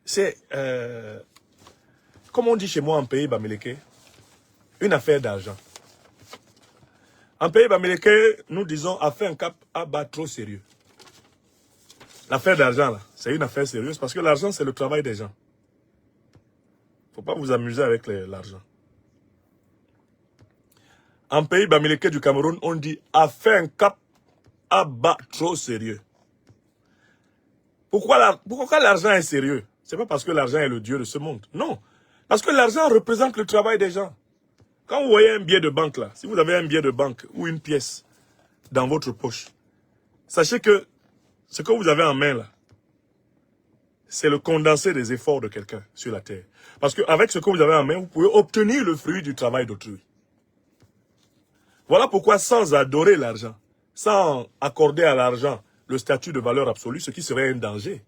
c'est, comme on dit chez moi en pays Bamileke, une affaire d'argent. En pays Bamileke, nous disons affaire un cap à bas trop sérieux. L'affaire d'argent, là, c'est une affaire sérieuse parce que l'argent, c'est le travail des gens. Faut pas vous amuser avec l'argent. En pays Bamileke du Cameroun, on dit affaire un cap à bas trop sérieux. Pourquoi l'argent est sérieux? C'est pas parce que l'argent est le dieu de ce monde. Non. Parce que l'argent représente le travail des gens. Quand vous voyez un billet de banque là, si vous avez un billet de banque ou une pièce dans votre poche, sachez que ce que vous avez en main là, c'est le condensé des efforts de quelqu'un sur la terre. Parce qu'avec ce que vous avez en main, vous pouvez obtenir le fruit du travail d'autrui. Voilà pourquoi sans adorer l'argent, sans accorder à l'argent le statut de valeur absolue, ce qui serait un danger,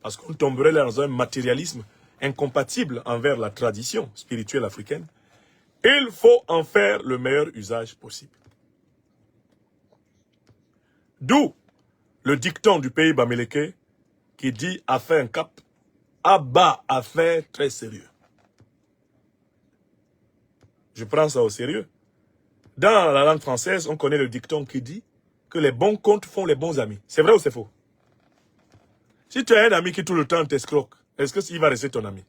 parce qu'on tomberait dans un matérialisme incompatible envers la tradition spirituelle africaine, il faut en faire le meilleur usage possible. D'où le dicton du pays Bamileke qui dit « affaire un cap, abat affaire très sérieux ». Je prends ça au sérieux. Dans la langue française, on connaît le dicton qui dit que les bons comptes font les bons amis. C'est vrai ou c'est faux? Si tu as un ami qui tout le temps t'escroque, est-ce qu'il va rester ton ami?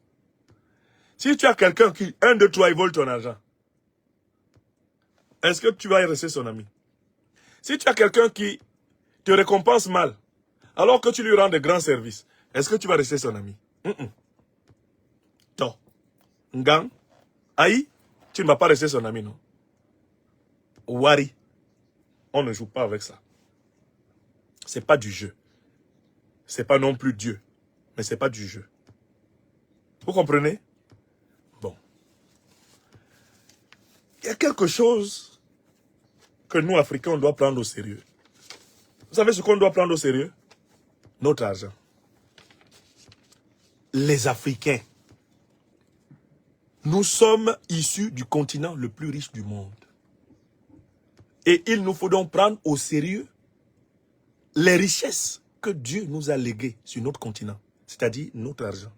Si tu as quelqu'un qui, 1, 2, 3, il vole ton argent, est-ce que tu vas rester son ami? Si tu as quelqu'un qui te récompense mal, alors que tu lui rends de grands services, est-ce que tu vas rester son ami? To. Ngang. Aïe, tu ne vas pas rester son ami, non? Wari. On ne joue pas avec ça. C'est pas du jeu. C'est pas non plus Dieu. Mais c'est pas du jeu. Vous comprenez? Bon. Il y a quelque chose que nous, Africains, on doit prendre au sérieux. Vous savez ce qu'on doit prendre au sérieux? Notre argent. Les Africains. Nous sommes issus du continent le plus riche du monde. Et il nous faut donc prendre au sérieux les richesses que Dieu nous a léguées sur notre continent, c'est-à-dire notre argent.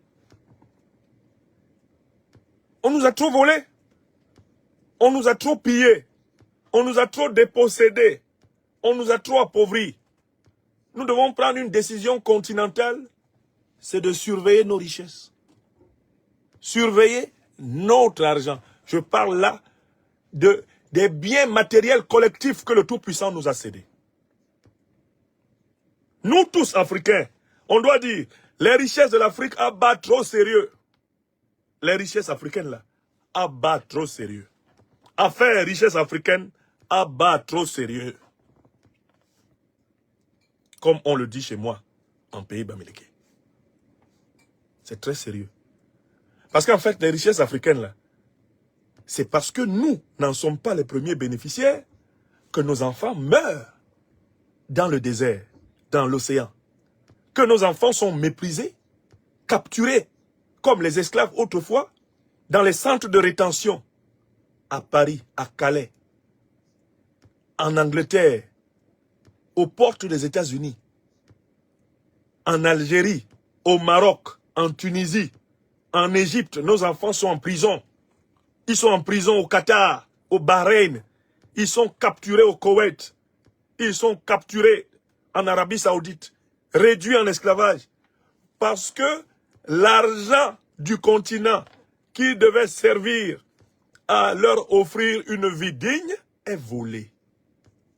On nous a trop volé, on nous a trop pillé, on nous a trop dépossédés, on nous a trop appauvris. Nous devons prendre une décision continentale, c'est de surveiller nos richesses. Surveiller notre argent. Je parle là des biens matériels collectifs que le Tout-Puissant nous a cédés. Nous tous, Africains, on doit dire, les richesses de l'Afrique abattent trop sérieux. Les richesses africaines, là, abattent trop sérieux. Affaires richesses africaines, abattent trop sérieux. Comme on le dit chez moi, en pays Bamileke. C'est très sérieux. Parce qu'en fait, les richesses africaines, là, c'est parce que nous n'en sommes pas les premiers bénéficiaires que nos enfants meurent dans le désert, dans l'océan. Que nos enfants sont méprisés, capturés, comme les esclaves autrefois, dans les centres de rétention, à Paris, à Calais, en Angleterre, aux portes des États-Unis, en Algérie, au Maroc, en Tunisie, en Égypte. Nos enfants sont en prison. Ils sont en prison au Qatar, au Bahreïn. Ils sont capturés au Koweït. Ils sont capturés en Arabie Saoudite, réduits en esclavage. Parce que l'argent du continent qui devait servir à leur offrir une vie digne est volé.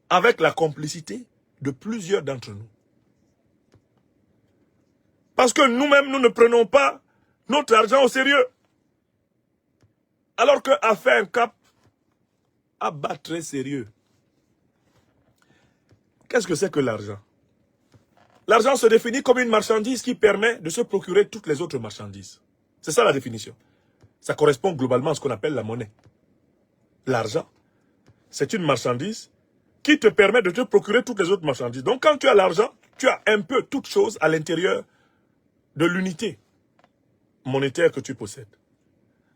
Avec la complicité de plusieurs d'entre nous. Parce que nous-mêmes, nous ne prenons pas notre argent au sérieux. Alors qu'à faire un cap, à battre très sérieux. Qu'est-ce que c'est que l'argent? L'argent se définit comme une marchandise qui permet de se procurer toutes les autres marchandises. C'est ça la définition. Ça correspond globalement à ce qu'on appelle la monnaie. L'argent, c'est une marchandise qui te permet de te procurer toutes les autres marchandises. Donc quand tu as l'argent, tu as un peu toute chose à l'intérieur de l'unité monétaire que tu possèdes.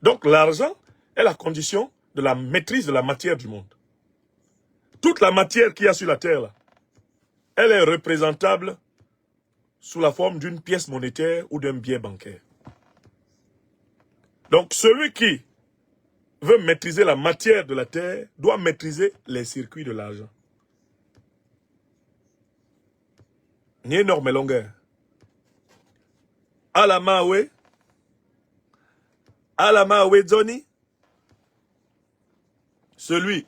Donc l'argent est la condition de la maîtrise de la matière du monde. Toute la matière qu'il y a sur la terre, là, elle est représentable sous la forme d'une pièce monétaire ou d'un billet bancaire. Donc, celui qui veut maîtriser la matière de la terre doit maîtriser les circuits de l'argent. Ni énorme longueur. Alamawe Zoni. Celui.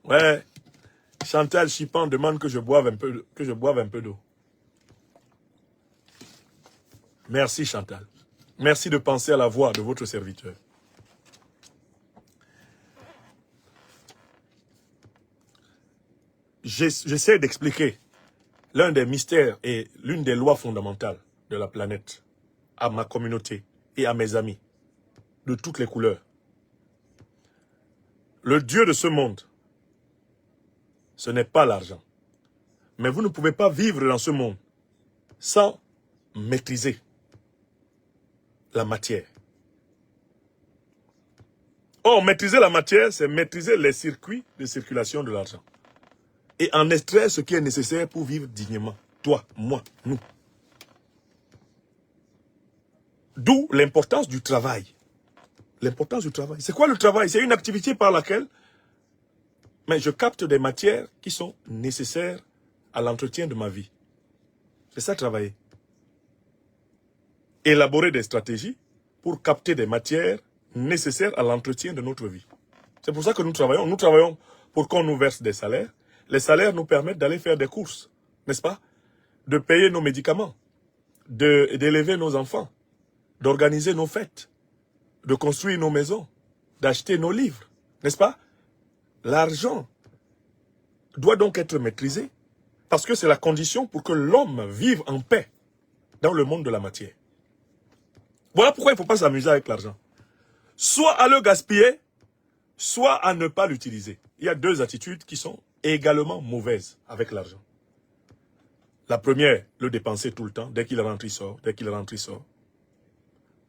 Ouais. Chantal Chipan demande que je boive un peu d'eau. Merci Chantal. Merci de penser à la voix de votre serviteur. J'essaie d'expliquer l'un des mystères et l'une des lois fondamentales de la planète à ma communauté et à mes amis de toutes les couleurs. Le Dieu de ce monde, ce n'est pas l'argent. Mais vous ne pouvez pas vivre dans ce monde sans maîtriser la matière. Or, maîtriser la matière, c'est maîtriser les circuits de circulation de l'argent. Et en extraire ce qui est nécessaire pour vivre dignement. Toi, moi, nous. D'où l'importance du travail. L'importance du travail. C'est quoi le travail? C'est une activité par laquelle je capte des matières qui sont nécessaires à l'entretien de ma vie. C'est ça, travailler. Élaborer des stratégies pour capter des matières nécessaires à l'entretien de notre vie. C'est pour ça que nous travaillons. Nous travaillons pour qu'on nous verse des salaires. Les salaires nous permettent d'aller faire des courses, n'est-ce pas? De payer nos médicaments, d'élever nos enfants, d'organiser nos fêtes, de construire nos maisons, d'acheter nos livres, n'est-ce pas? L'argent doit donc être maîtrisé parce que c'est la condition pour que l'homme vive en paix dans le monde de la matière. Voilà pourquoi il ne faut pas s'amuser avec l'argent. Soit à le gaspiller, soit à ne pas l'utiliser. Il y a deux attitudes qui sont également mauvaises avec l'argent. La première, le dépenser tout le temps, dès qu'il rentre, il sort, dès qu'il rentre, il sort.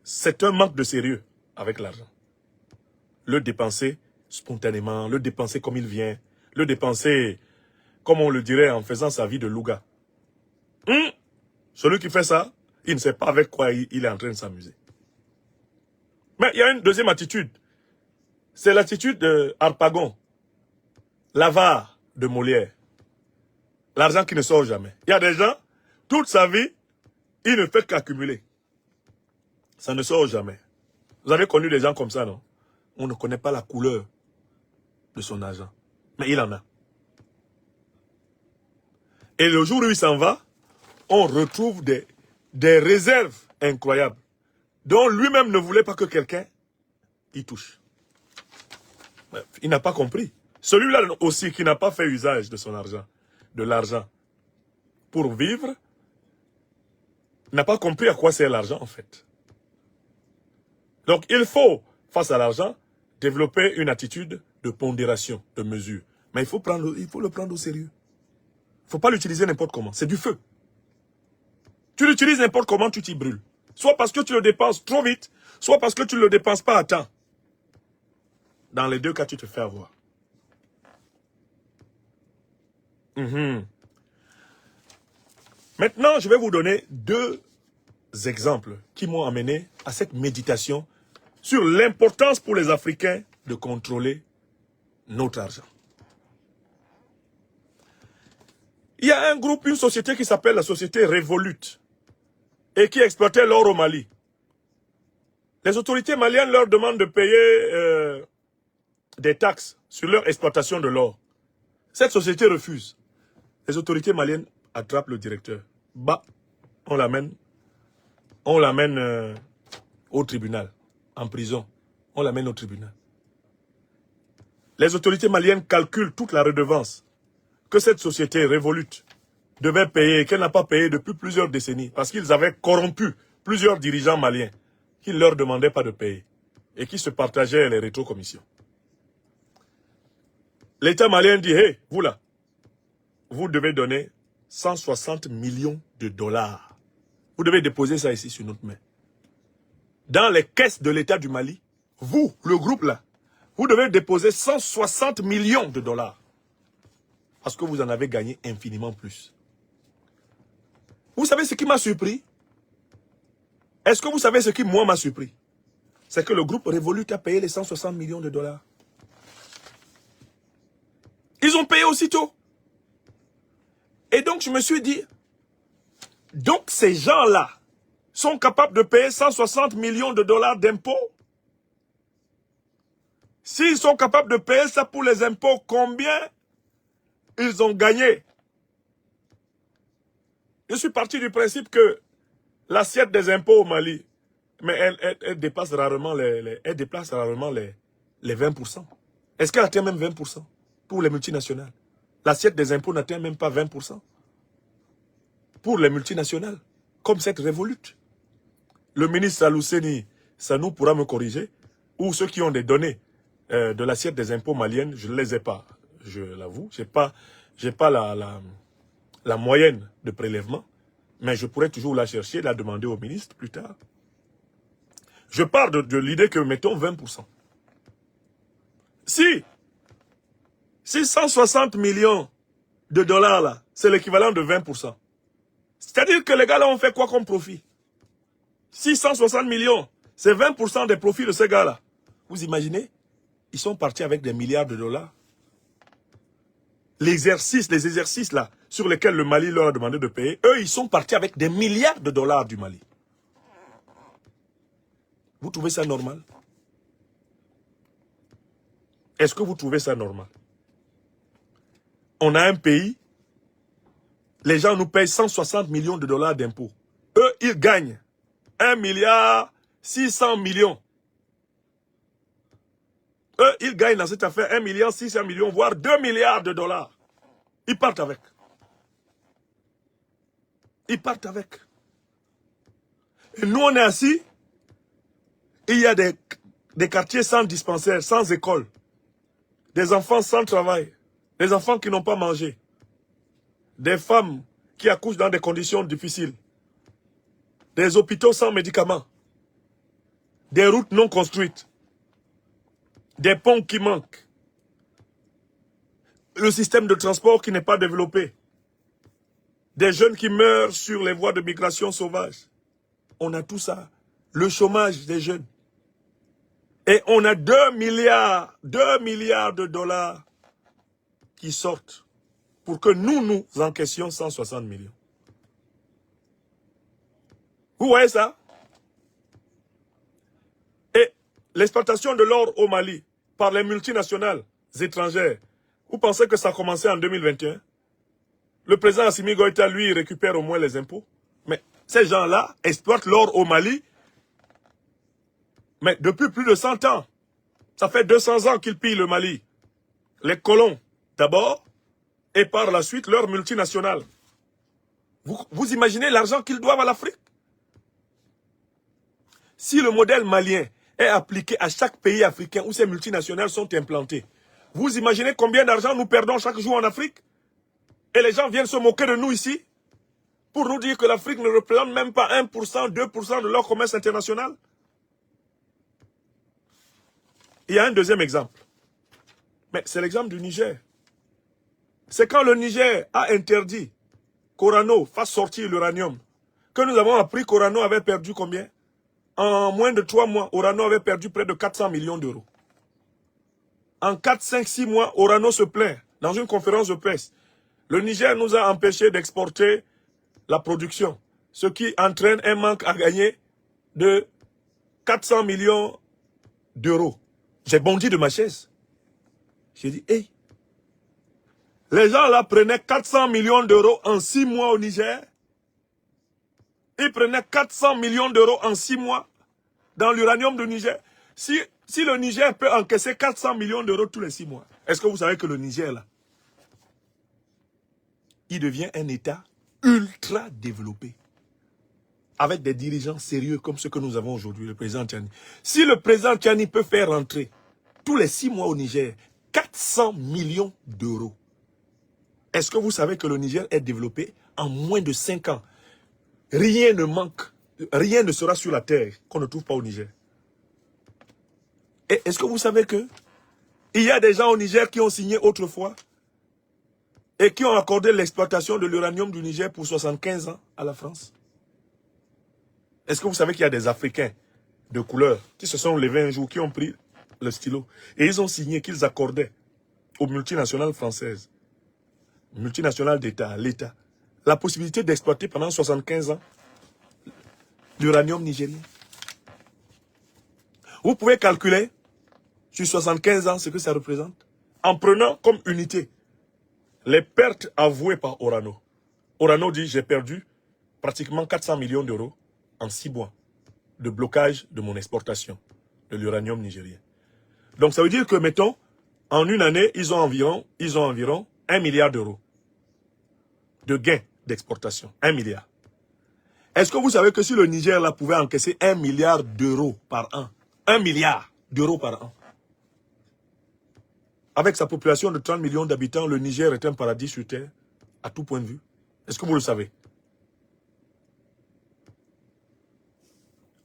C'est un manque de sérieux avec l'argent. Le dépenser spontanément, le dépenser comme il vient, le dépenser, comme on le dirait, en faisant sa vie de louga. Celui qui fait ça, il ne sait pas avec quoi il est en train de s'amuser. Mais il y a une deuxième attitude. C'est l'attitude de Harpagon, l'avare de Molière. L'argent qui ne sort jamais. Il y a des gens, toute sa vie, il ne fait qu'accumuler. Ça ne sort jamais. Vous avez connu des gens comme ça, non? On ne connaît pas la couleur de son argent. Mais il en a. Et le jour où il s'en va, on retrouve des réserves incroyables dont lui-même ne voulait pas que quelqu'un y touche. Il n'a pas compris. Celui-là aussi qui n'a pas fait usage de son argent, de l'argent, pour vivre, n'a pas compris à quoi sert l'argent en fait. Donc il faut, face à l'argent, développer une attitude de pondération, de mesure. Mais il faut le prendre au sérieux. Il ne faut pas l'utiliser n'importe comment. C'est du feu. Tu l'utilises n'importe comment, tu t'y brûles. Soit parce que tu le dépenses trop vite, soit parce que tu ne le dépenses pas à temps. Dans les deux cas, tu te fais avoir. Maintenant, je vais vous donner deux exemples qui m'ont amené à cette méditation sur l'importance pour les Africains de contrôler notre argent. Il y a un groupe, une société qui s'appelle la société Revolut et qui exploitait l'or au Mali. Les autorités maliennes leur demandent de payer des taxes sur leur exploitation de l'or. Cette société refuse. Les autorités maliennes attrapent le directeur. Bah, on l'amène au tribunal, en prison. On l'amène au tribunal. Les autorités maliennes calculent toute la redevance que cette société Revolut devait payer et qu'elle n'a pas payé depuis plusieurs décennies parce qu'ils avaient corrompu plusieurs dirigeants maliens qui ne leur demandaient pas de payer et qui se partageaient les rétrocommissions. L'État malien dit, hey, vous là, vous devez donner 160 millions de dollars. Vous devez déposer ça ici sur notre main. Dans les caisses de l'État du Mali, vous, le groupe là, vous devez déposer 160 millions de dollars. Parce que vous en avez gagné infiniment plus. Vous savez ce qui m'a surpris? Est-ce que vous savez ce qui, moi, m'a surpris? c'est que le groupe Revolut a payé les 160 millions de dollars. Ils ont payé aussitôt. Et donc, je me suis dit, donc ces gens-là sont capables de payer 160 millions de dollars d'impôts. S'ils sont capables de payer ça pour les impôts, combien ils ont gagné? Je suis parti du principe que l'assiette des impôts au Mali, mais elle dépasse rarement les 20%. Est-ce qu'elle atteint même 20% pour les multinationales? L'assiette des impôts n'atteint même pas 20% pour les multinationales, comme cette Revolut. Le ministre Salousseni Sanou pourra me corriger, ou ceux qui ont des données de l'assiette des impôts maliennes, je ne les ai pas, je l'avoue. Je n'ai pas la moyenne de prélèvement, mais je pourrais toujours la chercher, la demander au ministre plus tard. Je pars de l'idée que, mettons, 20%. Si 160 millions de dollars, là, c'est l'équivalent de 20%. C'est-à-dire que les gars, là, ont fait quoi comme profit? 660 millions, c'est 20% des profits de ces gars-là. Vous imaginez? Ils sont partis avec des milliards de dollars. Les exercices là, sur lesquels le Mali leur a demandé de payer, eux, ils sont partis avec des milliards de dollars du Mali. Vous trouvez ça normal? Est-ce que vous trouvez ça normal? On a un pays, les gens nous payent 160 millions de dollars d'impôts. Eux, ils gagnent 1 milliard 600 millions. Eux, ils gagnent dans cette affaire 1 milliard 600 millions, voire 2 milliards de dollars. Ils partent avec. Ils partent avec. Et nous, on est assis. Il y a des quartiers sans dispensaire, sans école. Des enfants sans travail. Des enfants qui n'ont pas mangé. Des femmes qui accouchent dans des conditions difficiles. Des hôpitaux sans médicaments. Des routes non construites. Des ponts qui manquent. Le système de transport qui n'est pas développé. Des jeunes qui meurent sur les voies de migration sauvage. On a tout ça. Le chômage des jeunes. Et on a 2 milliards de dollars qui sortent pour que nous encaissions 160 millions. Vous voyez ça? Et l'exploitation de l'or au Mali par les multinationales étrangères, vous pensez que ça a commencé en 2021? Le président Assimi Goïta, lui, récupère au moins les impôts. Mais ces gens-là exploitent l'or au Mali, mais depuis plus de 100 ans. Ça fait 200 ans qu'ils pillent le Mali. Les colons, d'abord, et par la suite, leurs multinationales. Vous imaginez l'argent qu'ils doivent à l'Afrique? Si le modèle malien est appliqué à chaque pays africain où ces multinationales sont implantées, vous imaginez combien d'argent nous perdons chaque jour en Afrique? Et les gens viennent se moquer de nous ici pour nous dire que l'Afrique ne représente même pas 1%, 2% de leur commerce international. Il y a un deuxième exemple. Mais c'est l'exemple du Niger. C'est quand le Niger a interdit qu'Orano fasse sortir l'uranium que nous avons appris qu'Orano avait perdu combien? En moins de 3 mois, Orano avait perdu près de 400 millions d'euros. En 4, 5, 6 mois, Orano se plaint dans une conférence de presse. Le Niger nous a empêché d'exporter la production, ce qui entraîne un manque à gagner de 400 millions d'euros. J'ai bondi de ma chaise. J'ai dit, hey, les gens là prenaient 400 millions d'euros en 6 mois au Niger. Ils prenaient 400 millions d'euros en 6 mois dans l'uranium du Niger. Si le Niger peut encaisser 400 millions d'euros tous les 6 mois, est-ce que vous savez que le Niger là, il devient un État ultra développé, avec des dirigeants sérieux comme ceux que nous avons aujourd'hui, le président Tchani. Si le président Tchani peut faire rentrer tous les 6 mois au Niger 400 millions d'euros, est-ce que vous savez que le Niger est développé en moins de 5 ans? Rien ne manque, rien ne sera sur la terre qu'on ne trouve pas au Niger. Et est-ce que vous savez que il y a des gens au Niger qui ont signé autrefois et qui ont accordé l'exploitation de l'uranium du Niger pour 75 ans à la France? Est-ce que vous savez qu'il y a des Africains de couleur qui se sont levés un jour, qui ont pris le stylo. Et ils ont signé qu'ils accordaient aux multinationales françaises, multinationales d'État, l'État, la possibilité d'exploiter pendant 75 ans l'uranium nigérien. Vous pouvez calculer sur 75 ans ce que ça représente en prenant comme unité les pertes avouées par Orano. Orano dit, j'ai perdu pratiquement 400 millions d'euros en 6 mois de blocage de mon exportation de l'uranium nigérien. Donc ça veut dire que, mettons, en une année, ils ont environ 1 milliard d'euros de gains d'exportation. 1 milliard. Est-ce que vous savez que si le Niger là, pouvait encaisser 1 milliard d'euros par an, 1 milliard d'euros par an, avec sa population de 30 millions d'habitants, le Niger est un paradis sur terre, à tout point de vue. Est-ce que vous le savez?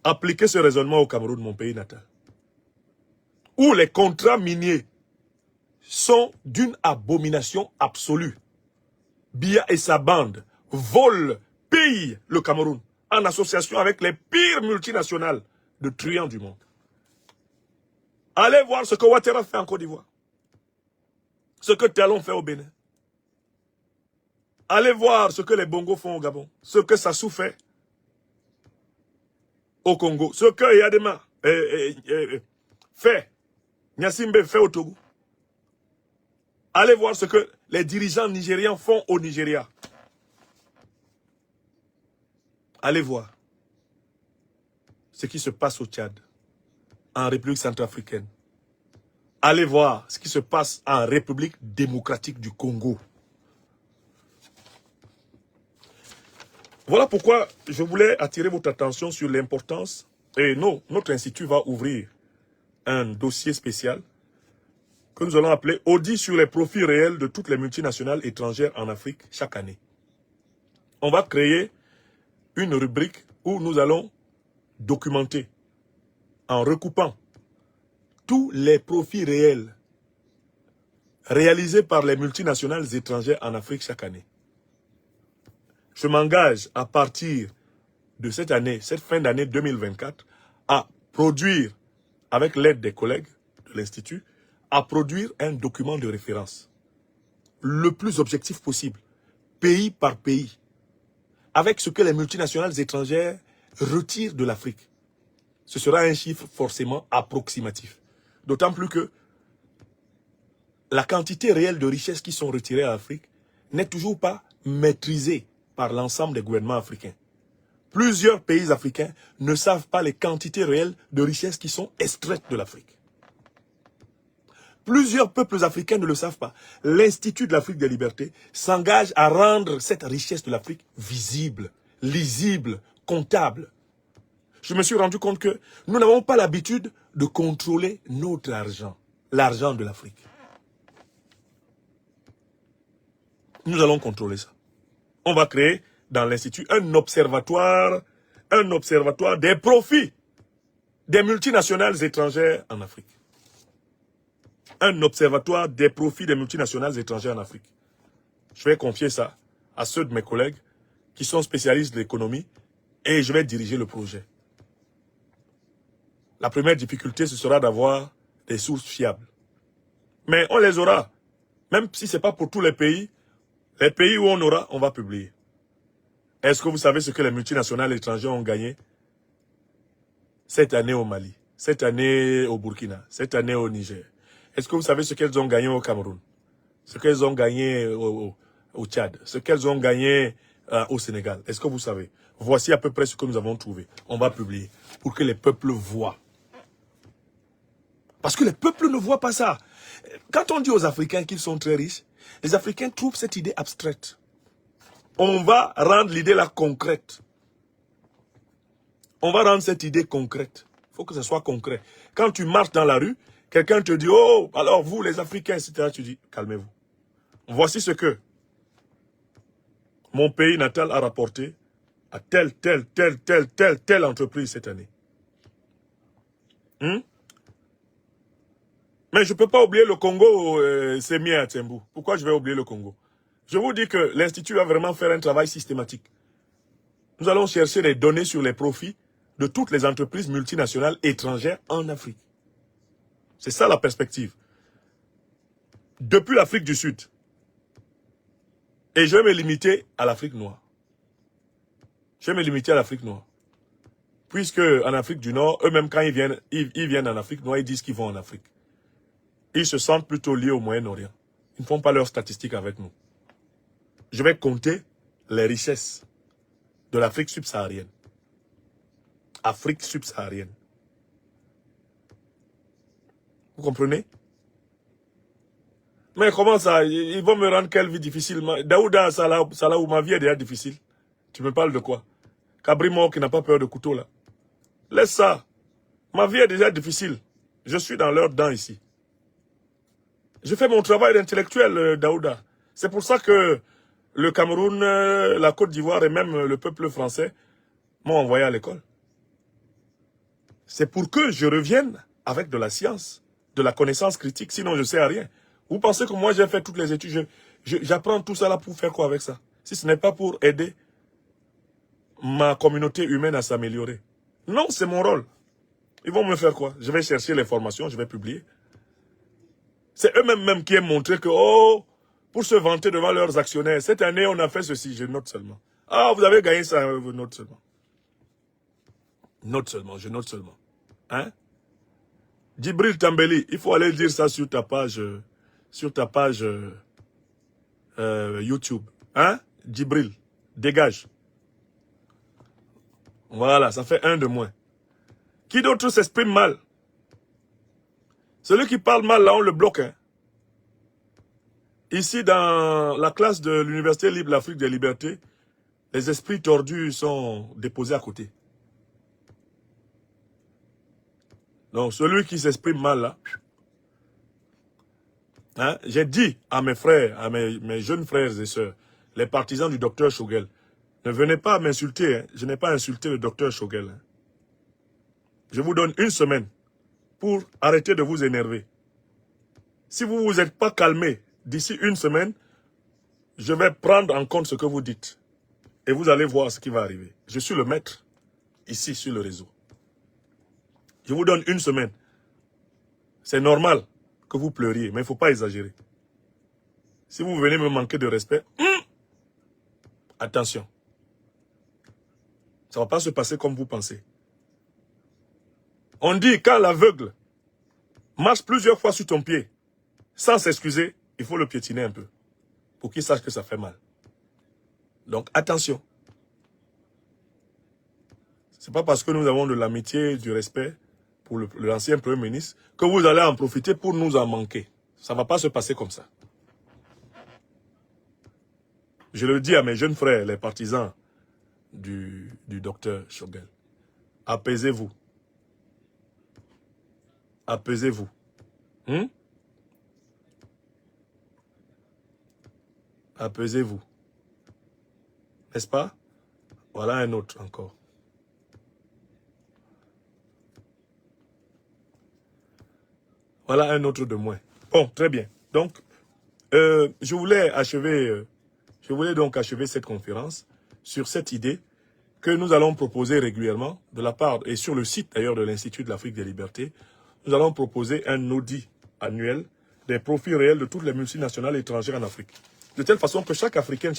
Appliquez ce raisonnement au Cameroun, mon pays natal, où les contrats miniers sont d'une abomination absolue. Biya et sa bande volent, pillent le Cameroun en association avec les pires multinationales de truands du monde. Allez voir ce que Ouattara fait en Côte d'Ivoire. Ce que Talon fait au Bénin. Allez voir ce que les Bongos font au Gabon. Ce que Sassou fait au Congo. Ce que Yadema fait. Nyassimbe fait au Togo. Allez voir ce que les dirigeants nigériens font au Nigeria. Allez voir ce qui se passe au Tchad, en République centrafricaine. Allez voir ce qui se passe en République démocratique du Congo. Voilà pourquoi je voulais attirer votre attention sur l'importance. Et non, notre institut va ouvrir un dossier spécial que nous allons appeler « Audit sur les profits réels de toutes les multinationales étrangères en Afrique chaque année ». On va créer une rubrique où nous allons documenter, en recoupant tous les profits réels réalisés par les multinationales étrangères en Afrique chaque année. Je m'engage à partir de cette année, cette fin d'année 2024, à produire, avec l'aide des collègues de l'Institut, à produire un document de référence le plus objectif possible, pays par pays, avec ce que les multinationales étrangères retirent de l'Afrique. Ce sera un chiffre forcément approximatif. D'autant plus que la quantité réelle de richesses qui sont retirées à l'Afrique n'est toujours pas maîtrisée par l'ensemble des gouvernements africains. Plusieurs pays africains ne savent pas les quantités réelles de richesses qui sont extraites de l'Afrique. Plusieurs peuples africains ne le savent pas. L'Institut de l'Afrique des libertés s'engage à rendre cette richesse de l'Afrique visible, lisible, comptable. Je me suis rendu compte que nous n'avons pas l'habitude de contrôler notre argent, l'argent de l'Afrique. Nous allons contrôler ça. On va créer dans l'Institut un observatoire des profits des multinationales étrangères en Afrique. Un observatoire des profits des multinationales étrangères en Afrique. Je vais confier ça à ceux de mes collègues qui sont spécialistes de l'économie et je vais diriger le projet. La première difficulté, ce sera d'avoir des sources fiables. Mais on les aura. Même si ce n'est pas pour tous les pays où on aura, on va publier. Est-ce que vous savez ce que les multinationales étrangères ont gagné cette année au Mali, cette année au Burkina, cette année au Niger? Est-ce que vous savez ce qu'elles ont gagné au Cameroun, ce qu'elles ont gagné au Tchad, ce qu'elles ont gagné au Sénégal? Est-ce que vous savez? Voici à peu près ce que nous avons trouvé. On va publier pour que les peuples voient. Parce que les peuples ne voient pas ça. Quand on dit aux Africains qu'ils sont très riches, les Africains trouvent cette idée abstraite. On va rendre l'idée là concrète. On va rendre cette idée concrète. Il faut que ce soit concret. Quand tu marches dans la rue, quelqu'un te dit, oh, alors vous les Africains, etc. Tu dis, calmez-vous. Voici ce que mon pays natal a rapporté à telle entreprise cette année. Mais je ne peux pas oublier le Congo, c'est mien à Tembou. Pourquoi je vais oublier le Congo? Je vous dis que l'Institut va vraiment faire un travail systématique. Nous allons chercher des données sur les profits de toutes les entreprises multinationales étrangères en Afrique. C'est ça la perspective. Depuis l'Afrique du Sud. Et je vais me limiter à l'Afrique noire. Je vais me limiter à l'Afrique noire. Puisque en Afrique du Nord, eux-mêmes quand ils viennent en Afrique noire, ils disent qu'ils vont en Afrique. Ils se sentent plutôt liés au Moyen-Orient. Ils ne font pas leurs statistiques avec nous. Je vais compter les richesses de l'Afrique subsaharienne. Afrique subsaharienne. Vous comprenez? Mais comment ça? Ils vont me rendre quelle vie difficile? Daouda Salah, ma vie est déjà difficile. Tu me parles de quoi? Cabri mort qui n'a pas peur de couteau là. Laisse ça. Ma vie est déjà difficile. Je suis dans leurs dents ici. Je fais mon travail d'intellectuel, Daouda. C'est pour ça que le Cameroun, la Côte d'Ivoire et même le peuple français m'ont envoyé à l'école. C'est pour que je revienne avec de la science, de la connaissance critique. Sinon, je ne sais à rien. Vous pensez que moi, j'ai fait toutes les études. J'apprends tout ça là pour faire quoi avec ça? Si ce n'est pas pour aider ma communauté humaine à s'améliorer. Non, c'est mon rôle. Ils vont me faire quoi? Je vais chercher les formations, je vais publier. C'est eux-mêmes qui aiment montrer que, oh, pour se vanter devant leurs actionnaires, cette année, on a fait ceci, je note seulement. Ah, vous avez gagné ça, je note seulement. Note seulement, je note seulement. Hein? Djibril Tambeli, il faut aller dire ça sur ta page YouTube. Hein? Djibril, dégage. Voilà, ça fait un de moins. Qui d'autre s'exprime mal? Celui qui parle mal, là, on le bloque. Hein? Ici, dans la classe de l'Université libre de l'Afrique des libertés, les esprits tordus sont déposés à côté. Donc, celui qui s'exprime mal, là, hein, j'ai dit à mes frères, à mes jeunes frères et sœurs, les partisans du docteur Shogel, ne venez pas m'insulter. Hein. Je n'ai pas insulté le docteur Shogel. Hein. Je vous donne une semaine pour arrêter de vous énerver. Si vous ne vous êtes pas calmé d'ici une semaine, je vais prendre en compte ce que vous dites. Et vous allez voir ce qui va arriver. Je suis le maître, ici, sur le réseau. Je vous donne une semaine. C'est normal que vous pleuriez, mais il ne faut pas exagérer. Si vous venez me manquer de respect, attention. Ça ne va pas se passer comme vous pensez. On dit, quand l'aveugle marche plusieurs fois sur ton pied, sans s'excuser, il faut le piétiner un peu, pour qu'il sache que ça fait mal. Donc, attention. Ce n'est pas parce que nous avons de l'amitié, du respect pour l'ancien Premier ministre, que vous allez en profiter pour nous en manquer. Ça ne va pas se passer comme ça. Je le dis à mes jeunes frères, les partisans du docteur Shogel. Apaisez-vous. Apaisez-vous. Apaisez-vous. N'est-ce pas? Voilà un autre encore. Voilà un autre de moins. Bon, très bien. Donc, je voulais donc achever cette conférence sur cette idée que nous allons proposer régulièrement de la part, et sur le site d'ailleurs de l'Institut de l'Afrique des libertés, nous allons proposer un audit annuel des profits réels de toutes les multinationales étrangères en Afrique. De telle façon que chaque Africain,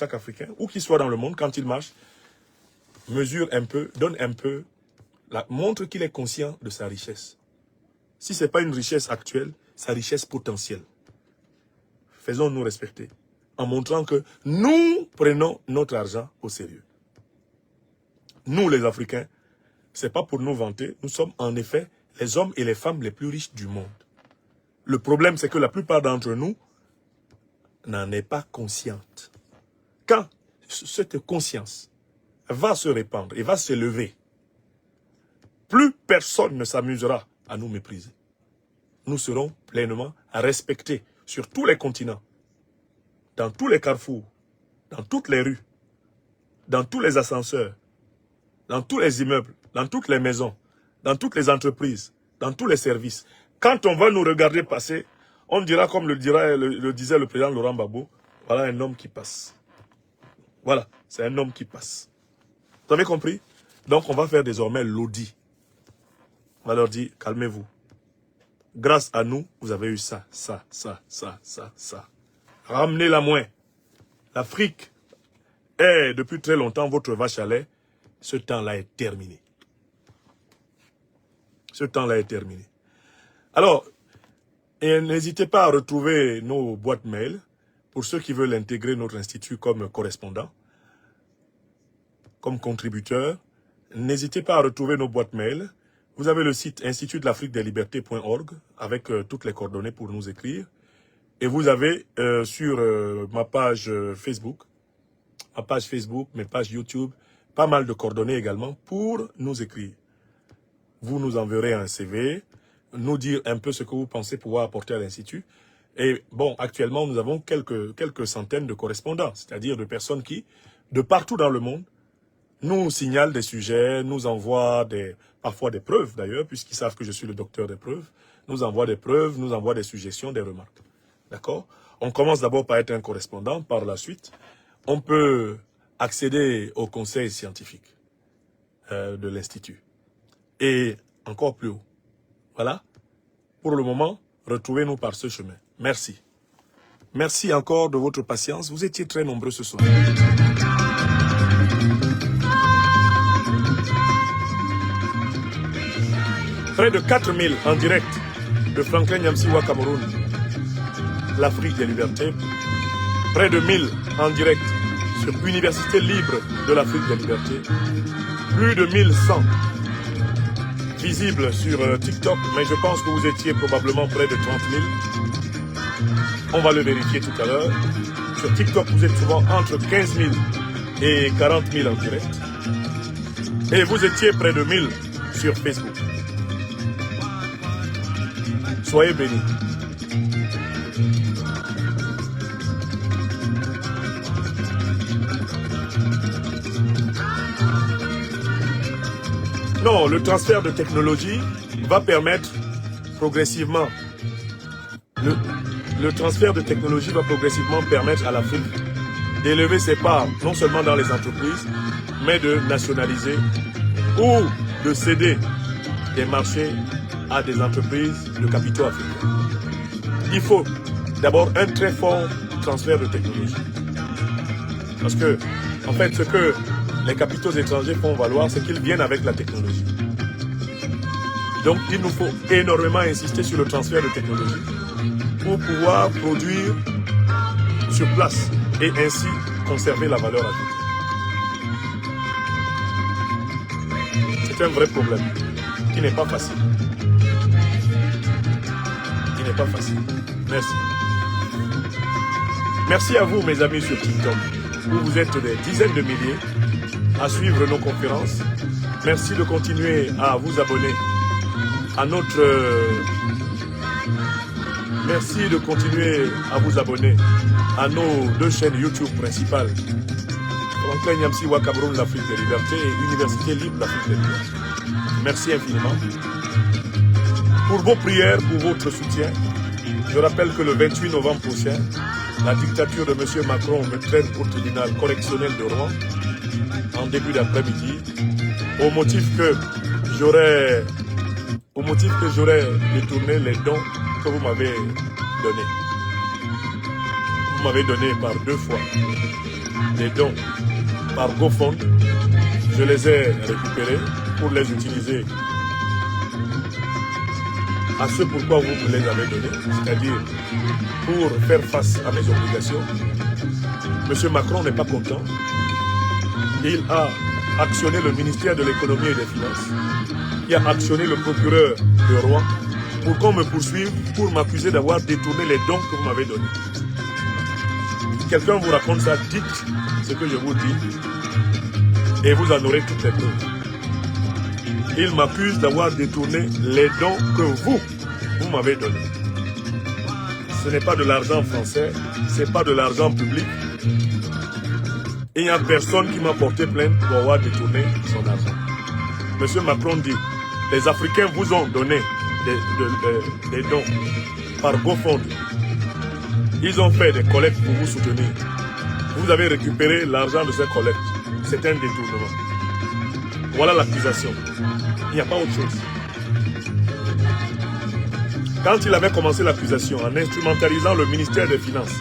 où qu'il soit dans le monde, quand il marche, mesure un peu, donne un peu, montre qu'il est conscient de sa richesse. Si ce n'est pas une richesse actuelle, sa richesse potentielle. Faisons-nous respecter, en montrant que nous prenons notre argent au sérieux. Nous, les Africains, ce n'est pas pour nous vanter, nous sommes en effet les hommes et les femmes les plus riches du monde. Le problème, c'est que la plupart d'entre nous n'en est pas consciente. Quand cette conscience va se répandre et va s'élever, plus personne ne s'amusera à nous mépriser. Nous serons pleinement respectés sur tous les continents, dans tous les carrefours, dans toutes les rues, dans tous les ascenseurs, dans tous les immeubles, dans toutes les maisons, dans toutes les entreprises, dans tous les services. Quand on va nous regarder passer, on dira, comme le disait le président Laurent Gbagbo, voilà un homme qui passe. Voilà, c'est un homme qui passe. Vous avez compris? Donc, on va faire désormais l'audit. On va leur dire, calmez-vous. Grâce à nous, vous avez eu ça. Ramenez-la moins. L'Afrique est, depuis très longtemps, votre vache à lait. Ce temps-là est terminé. Ce temps-là est terminé. Alors, n'hésitez pas à retrouver nos boîtes mail pour ceux qui veulent intégrer notre institut comme correspondant, comme contributeur. N'hésitez pas à retrouver nos boîtes mail. Vous avez le site institutdelafriquedeslibertés.org avec toutes les coordonnées pour nous écrire. Et vous avez sur ma page Facebook, mes pages YouTube, pas mal de coordonnées également pour nous écrire. Vous nous enverrez un CV, nous dire un peu ce que vous pensez pouvoir apporter à l'Institut. Et bon, actuellement, nous avons quelques centaines de correspondants, c'est-à-dire de personnes qui, de partout dans le monde, nous signalent des sujets, nous envoient parfois des preuves d'ailleurs, puisqu'ils savent que je suis le docteur des preuves, nous envoient des preuves, nous envoient des suggestions, des remarques. D'accord? On commence d'abord par être un correspondant, par la suite, on peut accéder au conseil scientifique de l'Institut. Et encore plus haut. Voilà. Pour le moment, retrouvez-nous par ce chemin. Merci. Merci encore de votre patience. Vous étiez très nombreux ce soir. Près de 4000 en direct de Franklin Nyamsiwa Cameroun, l'Afrique des libertés. Près de 1000 en direct sur l'Université libre de l'Afrique des libertés. Plus de 1100 visibles sur TikTok, mais je pense que vous étiez probablement près de 30 000. On va le vérifier tout à l'heure. Sur TikTok, vous êtes souvent entre 15 000 et 40 000 en direct. Et vous étiez près de 1000 sur Facebook. Soyez bénis. Non, le transfert de technologie va permettre progressivement, le transfert de technologie va progressivement permettre à l'Afrique d'élever ses parts, non seulement dans les entreprises, mais de nationaliser ou de céder des marchés à des entreprises de capitaux africains. Il faut d'abord un très fort transfert de technologie. Parce que, en fait, ce que les capitaux étrangers font valoir, c'est qu'ils viennent avec la technologie. Donc, il nous faut énormément insister sur le transfert de technologie pour pouvoir produire sur place et ainsi conserver la valeur ajoutée. C'est un vrai problème qui n'est pas facile. Qui n'est pas facile. Merci. Merci à vous, mes amis sur TikTok, où vous êtes des dizaines de milliers à suivre nos conférences. Merci de continuer à vous abonner à notre... Merci de continuer à vous abonner à nos deux chaînes YouTube principales. Franklin Nyamsiwa Cameroun, l'Afrique des libertés et Université libre d'Afrique des libertés. Merci infiniment. Pour vos prières, pour votre soutien, je rappelle que le 28 novembre prochain, la dictature de M. Macron me traîne au tribunal correctionnel de Rouen en début d'après-midi, au motif que j'aurais détourné les dons que vous m'avez donnés. Vous m'avez donné par 2 fois les dons par GoFund. Je les ai récupérés pour les utiliser à ce pourquoi vous me les avez donnés, c'est-à-dire pour faire face à mes obligations. M. Macron n'est pas content. Il a actionné le ministère de l'économie et des finances, qui a actionné le procureur de Rouen pour qu'on me poursuive, pour m'accuser d'avoir détourné les dons que vous m'avez donnés. Si quelqu'un vous raconte ça, dites ce que je vous dis et vous en aurez toutes les preuves. Il m'accuse d'avoir détourné les dons que vous m'avez donnés. Ce n'est pas de l'argent français, ce n'est pas de l'argent public. Et il n'y a personne qui m'a porté plainte pour avoir détourné son argent. Monsieur Macron dit, les Africains vous ont donné des dons par GoFund. Ils ont fait des collectes pour vous soutenir. Vous avez récupéré l'argent de ces collectes. C'est un détournement. Voilà l'accusation. Il n'y a pas autre chose. Quand il avait commencé l'accusation en instrumentalisant le ministère des Finances,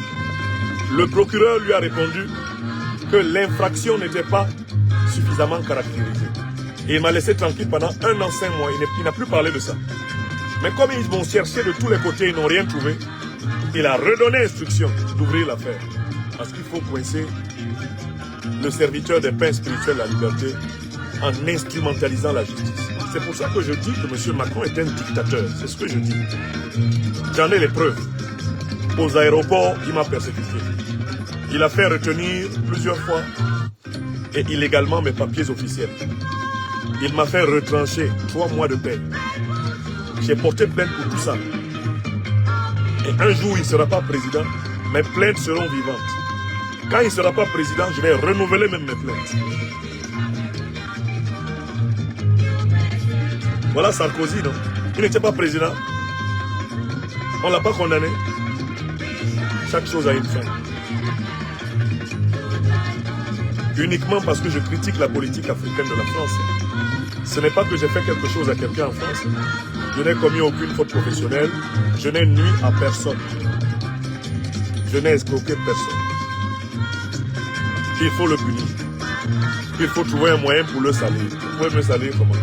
le procureur lui a répondu que l'infraction n'était pas suffisamment caractérisée. Et il m'a laissé tranquille pendant 1 an, 5 mois. Il n'a plus parlé de ça. Mais comme ils m'ont cherché de tous les côtés, ils n'ont rien trouvé, il a redonné instruction d'ouvrir l'affaire. Parce qu'il faut coincer le serviteur des pains spirituels de la liberté en instrumentalisant la justice. C'est pour ça que je dis que M. Macron est un dictateur. C'est ce que je dis. J'en ai les preuves. Aux aéroports, il m'a persécuté. Il a fait retenir plusieurs fois et illégalement mes papiers officiels. Il m'a fait retrancher 3 mois de paix. J'ai porté plainte pour tout ça. Et un jour, il ne sera pas président, mes plaintes seront vivantes. Quand il ne sera pas président, je vais renouveler même mes plaintes. Voilà Sarkozy, non? Il n'était pas président. On ne l'a pas condamné. Chaque chose a une fin. Uniquement parce que je critique la politique africaine de la France. Ce n'est pas que j'ai fait quelque chose à quelqu'un en France. Je n'ai commis aucune faute professionnelle. Je n'ai nui à personne. Je n'ai escroqué personne. Il faut le punir. Il faut trouver un moyen pour le salir. Vous pouvez me salir comment?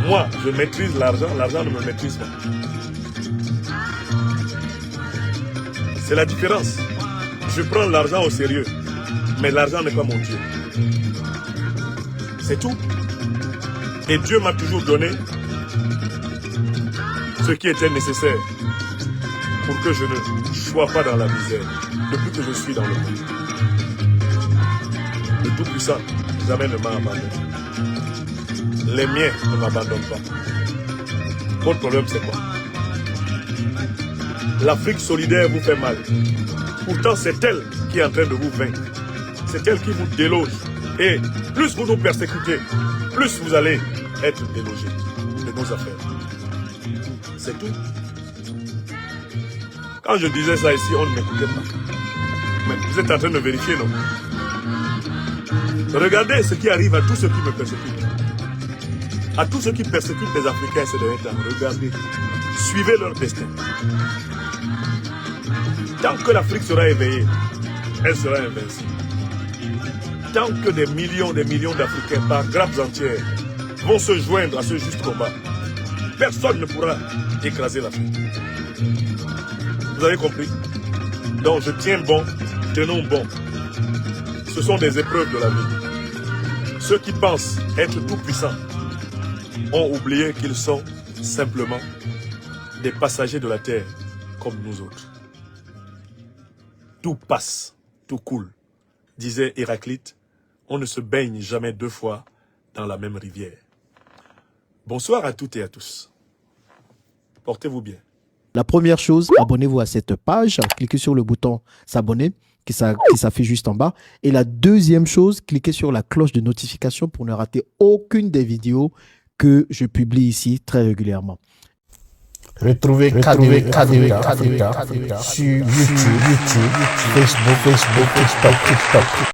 Moi, je maîtrise l'argent. L'argent ne me maîtrise pas. C'est la différence. Je prends l'argent au sérieux. Mais l'argent n'est pas mon Dieu. C'est tout. Et Dieu m'a toujours donné ce qui était nécessaire pour que je ne sois pas dans la misère depuis que je suis dans le monde. Le Tout-Puissant jamais ne m'a abandonné. Les miens ne m'abandonnent pas. Votre problème, c'est quoi? L'Afrique solidaire vous fait mal. Pourtant, c'est elle qui est en train de vous vaincre. C'est elle qui vous déloge. Et plus vous nous persécutez, plus vous allez être délogés de nos affaires. C'est tout. Quand je disais ça ici, on ne m'écoutait pas. Mais vous êtes en train de vérifier, non? Regardez ce qui arrive à tous ceux qui me persécutent. À tous ceux qui persécutent les Africains ces derniers temps. Regardez. Suivez leur destin. Tant que l'Afrique sera éveillée, elle sera invincible. Tant que des millions d'Africains par grappes entières vont se joindre à ce juste combat, personne ne pourra écraser l'Afrique. Vous avez compris? Donc je tiens bon, tenons bon. Ce sont des épreuves de la vie. Ceux qui pensent être tout puissants ont oublié qu'ils sont simplement des passagers de la terre comme nous autres. Tout passe, tout coule, disait Héraclite. On ne se baigne jamais 2 fois dans la même rivière. Bonsoir à toutes et à tous. Portez-vous bien. La première chose, abonnez-vous à cette page. Cliquez sur le bouton s'abonner qui s'affiche juste en bas. Et la deuxième chose, cliquez sur la cloche de notification pour ne rater aucune des vidéos que je publie ici très régulièrement. Retrouvez KDV Africa sur YouTube, Facebook, TikTok.